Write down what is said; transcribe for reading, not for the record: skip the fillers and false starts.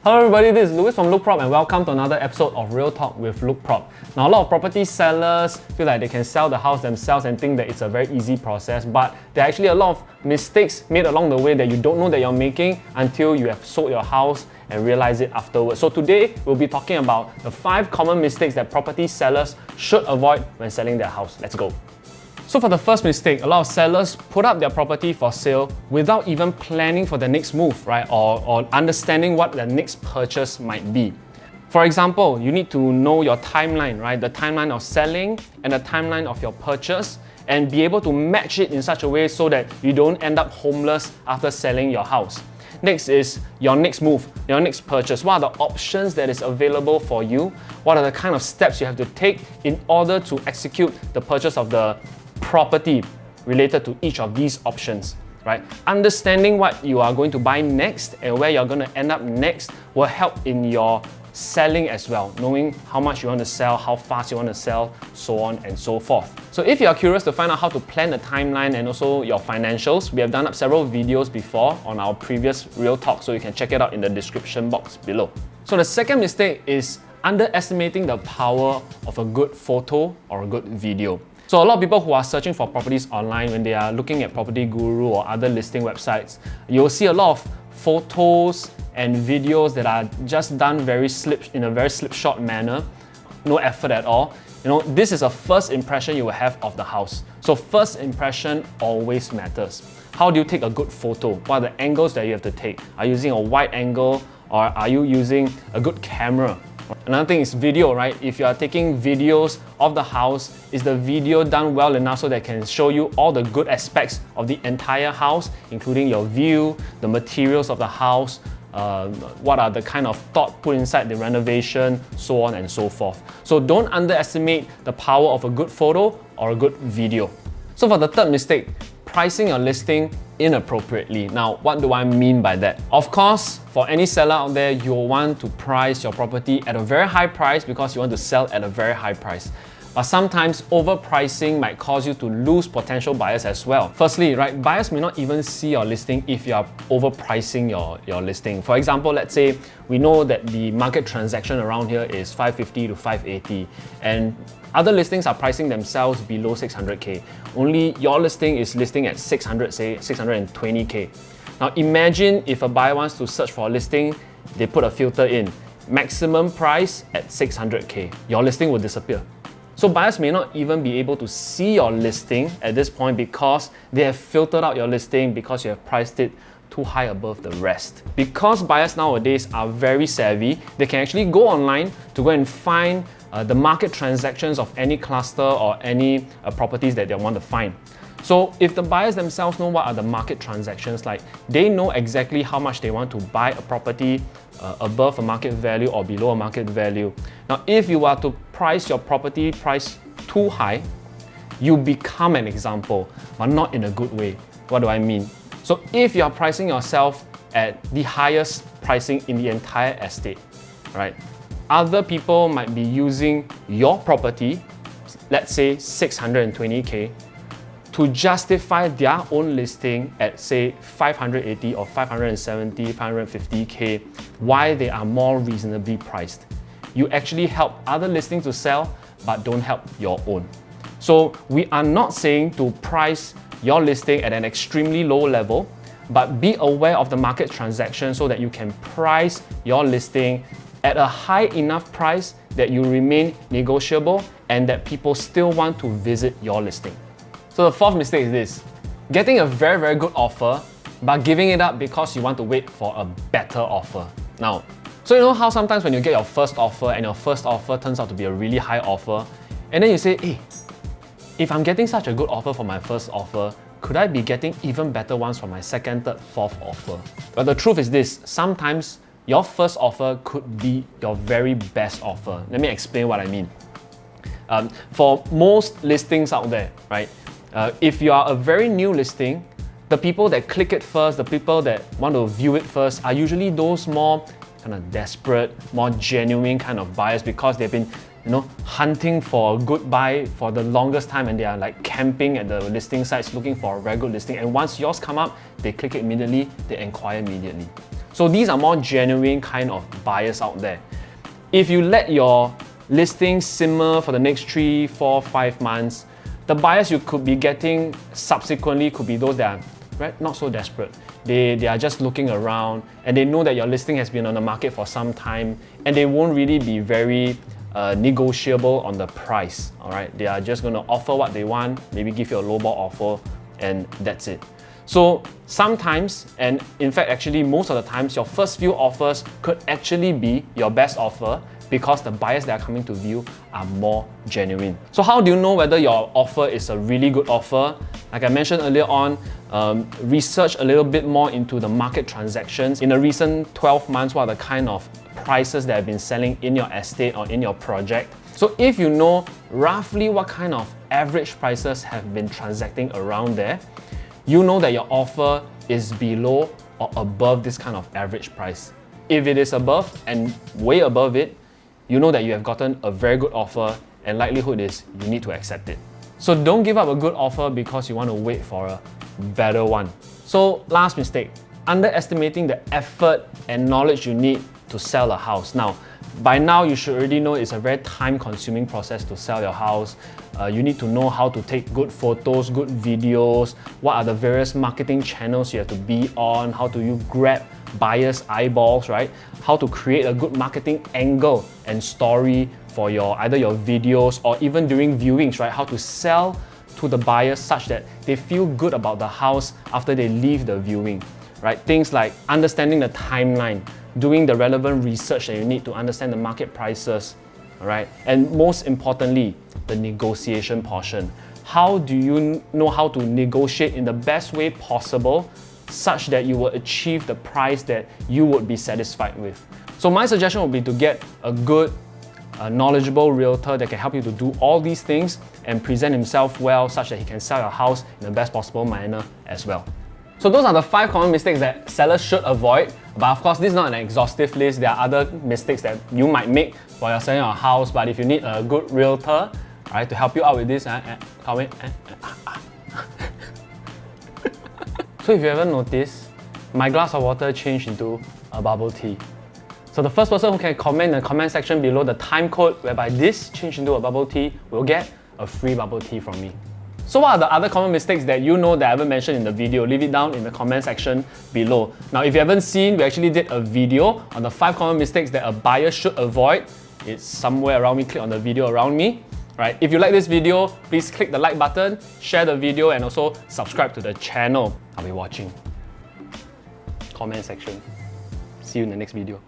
Hello everybody, this is Louis from LoukProp and welcome to another episode of Real Talk with LoukProp. Now a lot of property sellers feel like they can sell the house themselves and think that it's a very easy process, but there are actually a lot of mistakes made along the way that you don't know that you're making until you have sold your house and realize it afterwards. So today we'll be talking about the 5 common mistakes that property sellers should avoid when selling their house. Let's go. So for the first mistake, a lot of sellers put up their property for sale without even planning for the next move, right? Or understanding what the next purchase might be. For example, you need to know your timeline, right? The timeline of selling and the timeline of your purchase, and be able to match it in such a way so that you don't end up homeless after selling your house. Next is your next move, your next purchase. What are the options that is available for you? What are the kind of steps you have to take in order to execute the purchase of the property related to each of these options, right? Understanding what you are going to buy next and where you're going to end up next will help in your selling as well, knowing how much you want to sell, how fast you want to sell, so on and so forth. So if you are curious to find out how to plan the timeline and also your financials, we have done up several videos before on our previous Real Talk, so you can check it out in the description box below. So the second mistake is underestimating the power of a good photo or a good video. So a lot of people who are searching for properties online, when they are looking at Property Guru or other listing websites, you'll see a lot of photos and videos that are just done in a very slipshod manner, no effort at all. You know, this is a first impression you will have of the house. So first impression always matters. How do you take a good photo? What are the angles that you have to take? Are you using a wide angle or are you using a good camera? Another thing is video, right? If you are taking videos of the house, is the video done well enough so that it can show you all the good aspects of the entire house, including your view, the materials of the house, what are the kind of thought put inside the renovation, so on and so forth. So don't underestimate the power of a good photo or a good video. So for the third mistake, pricing your listing inappropriately. Now, what do I mean by that? Of course, for any seller out there, you'll want to price your property at a very high price because you want to sell at a very high price. But sometimes overpricing might cause you to lose potential buyers as well. Firstly, right, buyers may not even see your listing if you are overpricing your listing. For example, let's say we know that the market transaction around here is 550 to 580 and other listings are pricing themselves below 600k. Only your listing is listing at 600, say 620k. Now imagine if a buyer wants to search for a listing, they put a filter in, maximum price at 600k. Your listing will disappear. So buyers may not even be able to see your listing at this point because they have filtered out your listing because you have priced it too high above the rest. Because buyers nowadays are very savvy, they can actually go online to go and find the market transactions of any cluster or any properties that they want to find. So if the buyers themselves know what are the market transactions like, they know exactly how much they want to buy a property above a market value or below a market value. Now, if you are to price your property price too high, you become an example, but not in a good way. What do I mean? So if you are pricing yourself at the highest pricing in the entire estate, right? Other people might be using your property, let's say 620k, to justify their own listing at say 580 or 570, 550k, why they are more reasonably priced. You actually help other listings to sell, but don't help your own. So we are not saying to price your listing at an extremely low level, but be aware of the market transaction so that you can price your listing at a high enough price that you remain negotiable and that people still want to visit your listing. So the fourth mistake is this: getting a very, very good offer, but giving it up because you want to wait for a better offer. Now, so you know how sometimes when you get your first offer and your first offer turns out to be a really high offer, and then you say, hey, if I'm getting such a good offer for my first offer, could I be getting even better ones for my second, third, fourth offer? But the truth is this: sometimes your first offer could be your very best offer. Let me explain what I mean. For most listings out there, right? If you are a very new listing, the people that click it first, the people that want to view it first are usually those more kind of desperate, more genuine kind of buyers because they've been hunting for a good buy for the longest time and they are like camping at the listing sites looking for a very good listing. And once yours come up, they click it immediately, they inquire immediately. So these are more genuine kind of buyers out there. If you let your listing simmer for the next 3, 4, 5 months, the buyers you could be getting subsequently could be those that are not so desperate. They are just looking around and they know that your listing has been on the market for some time and they won't really be very negotiable on the price. All right, they are just going to offer what they want, maybe give you a lowball offer, and that's it. So sometimes, and in fact actually most of the times, your first few offers could actually be your best offer because the buyers that are coming to view are more genuine. So how do you know whether your offer is a really good offer? Like I mentioned earlier on, research a little bit more into the market transactions. In the recent 12 months, what are the kind of prices that have been selling in your estate or in your project? So if you know roughly what kind of average prices have been transacting around there, you know that your offer is below or above this kind of average price. If it is above and way above it, you know that you have gotten a very good offer and likelihood is you need to accept it. So don't give up a good offer because you want to wait for a better one. So last mistake, underestimating the effort and knowledge you need to sell a house. Now, by now you should already know it's a very time-consuming process to sell your house. You need to know how to take good photos, good videos, what are the various marketing channels you have to be on, how do you grab buyers' eyeballs, right? How to create a good marketing angle and story for either your videos or even during viewings, right? How to sell to the buyers such that they feel good about the house after they leave the viewing, right? Things like understanding the timeline, doing the relevant research that you need to understand the market prices, all right? And most importantly, the negotiation portion. How do you know how to negotiate in the best way possible such that you will achieve the price that you would be satisfied with? So my suggestion would be to get a good, knowledgeable realtor that can help you to do all these things and present himself well such that he can sell your house in the best possible manner as well. So those are the 5 common mistakes that sellers should avoid. But of course, this is not an exhaustive list. There are other mistakes that you might make while you're selling your house. But if you need a good realtor, to help you out with this, So if you haven't noticed, my glass of water changed into a bubble tea. So the first person who can comment in the comment section below the time code whereby this changed into a bubble tea will get a free bubble tea from me. So what are the other common mistakes that you know that I haven't mentioned in the video? Leave it down in the comment section below. Now, if you haven't seen, we actually did a video on the 5 common mistakes that a buyer should avoid. It's somewhere around me. Click on the video around me. Right? If you like this video, please click the like button, share the video, and also subscribe to the channel. I'll be watching. Comment section. See you in the next video.